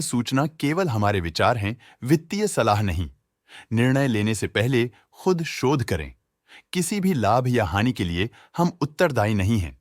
सूचना केवल हमारे विचार हैं, वित्तीय सलाह नहीं। निर्णय लेने से पहले खुद शोध करें। किसी भी लाभ या हानि के लिए हम उत्तरदायी नहीं हैं।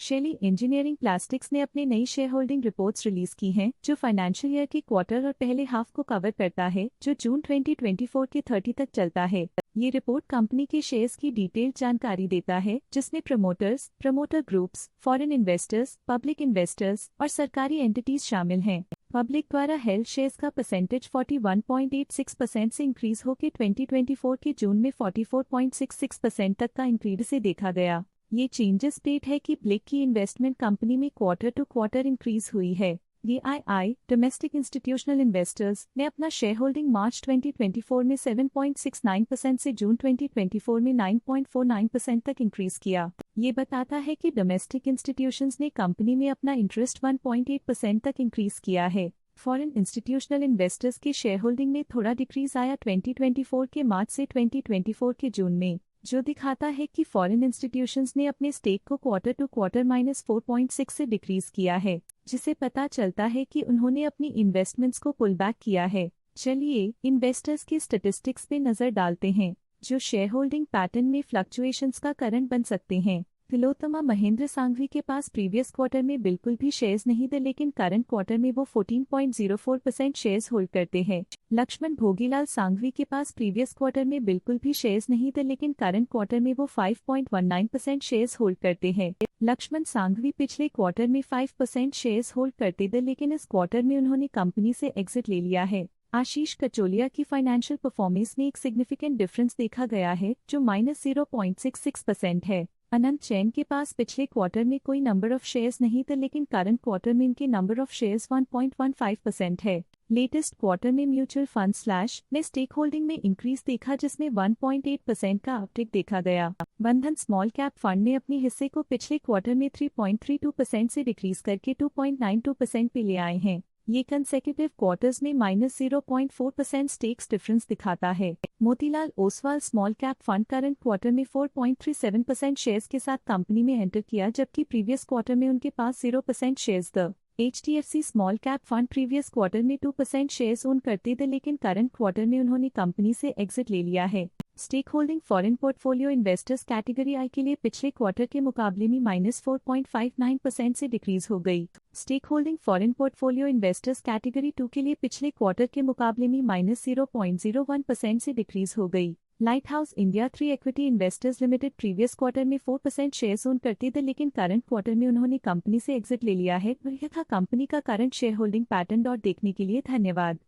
शैली इंजीनियरिंग प्लास्टिक्स ने अपनी नई शेयर होल्डिंग रिपोर्ट्स रिलीज की हैं, जो फाइनेंशियल ईयर के क्वार्टर और पहले हाफ को कवर करता है, जो जून 2024 के 30 तक चलता है। ये रिपोर्ट कंपनी के शेयर्स की डिटेल्ड जानकारी देता है, जिसमें promoters, promoter groups, foreign investors, public investors और सरकारी एंटिटीज शामिल हैं। पब्लिक द्वारा हेल्ड शेयर्स का परसेंटेज 41.86% से इंक्रीज होकर 2024 के जून में 44.66% तक का इंक्रीज से देखा गया। ये चेंजेस पेड है कि ब्लिक की इन्वेस्टमेंट कंपनी में क्वार्टर टू क्वार्टर इंक्रीज हुई है। DII डोमेस्टिक इंस्टीट्यूशनल इन्वेस्टर्स ने अपना शेयर होल्डिंग मार्च 2024 में 7.69% से जून 2024 में 9.49% तक इंक्रीज किया। ये बताता है कि डोमेस्टिक इंस्टीट्यूशंस ने कंपनी में अपना इंटरेस्ट 1.8% तक इंक्रीज किया है। फॉरेन इंस्टीट्यूशनल इन्वेस्टर्स के शेयर होल्डिंग में थोड़ा डिक्रीज आया 2024 के मार्च से 2024 के जून में, जो दिखाता है कि फॉरेन इंस्टीट्यूशंस ने अपने स्टेक को क्वार्टर टू क्वार्टर -4.6 से डिक्रीज किया है, जिसे पता चलता है कि उन्होंने अपनी इन्वेस्टमेंट्स को पुल बैक किया है। चलिए इन्वेस्टर्स की स्टैटिस्टिक्स पे नजर डालते हैं, जो शेयर होल्डिंग पैटर्न में फ्लक्चुएशंस का कारण बन सकते हैं। तिलोत्तमा महेंद्र सांघवी के पास प्रीवियस क्वार्टर में बिल्कुल भी शेयर्स नहीं थे, लेकिन करंट क्वार्टर में वो 14.04% शेयर्स होल्ड करते हैं। लक्ष्मण भोगीलाल सांघवी के पास प्रीवियस क्वार्टर में बिल्कुल भी शेयर्स नहीं थे, लेकिन करंट क्वार्टर में वो 5.19% शेयर्स होल्ड करते हैं। लक्ष्मण सांघवी पिछले क्वार्टर में 5% शेयर्स होल्ड करते थे, लेकिन इस क्वार्टर में उन्होंने कंपनी से एग्जिट ले लिया है। आशीष कचोलिया की फाइनेंशियल परफॉर्मेंस में एक सिग्निफिकेंट डिफरेंस देखा गया है, जो -0.66% है। अनंत जैन के पास पिछले क्वार्टर में कोई नंबर ऑफ शेयर्स नहीं थे, लेकिन करंट क्वार्टर में इनके नंबर ऑफ शेयर्स 1.15% है। लेटेस्ट क्वार्टर में म्यूचुअल फंड स्लैश ने स्टेक होल्डिंग में इंक्रीज देखा, जिसमें 1.8% का अपटिक देखा गया। बंधन स्मॉल कैप फंड ने अपने हिस्से को पिछले क्वार्टर में 3.32% से डिक्रीज करके 2.92% पे ले आए हैं। ये कंसेक्यूटिव क्वार्टर्स में -0.4% स्टेक्स डिफरेंस दिखाता है। Motilal Oswal small cap fund current quarter में 4.37% शेयर्स के साथ कंपनी में एंटर किया, जबकि प्रीवियस क्वार्टर में उनके पास 0% शेयर्स थे। HDFC small cap fund previous quarter में 2% शेयर्स ओन करते थे, लेकिन करंट क्वार्टर में उन्होंने कंपनी से एग्जिट ले लिया है। Stake holding foreign portfolio investors category I के लिए पिछले क्वार्टर के मुकाबले में -4.59% से डिक्रीज हो गई। Stake holding foreign portfolio investors category 2 के लिए पिछले क्वार्टर के मुकाबले में -0.01% से डिक्रीज हो गई। Light house India 3 equity investors limited previous quarter में 4% शेयर्स ओन करते थे, लेकिन करंट क्वार्टर में उन्होंने कंपनी से एग्जिट ले लिया है। यह था कंपनी का करंट शेयर होल्डिंग पैटर्न। देखने के लिए धन्यवाद।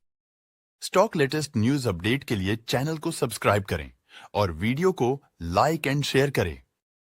स्टॉक लेटेस्ट न्यूज अपडेट के लिए चैनल को सब्सक्राइब करें और वीडियो को लाइक एंड शेयर करें।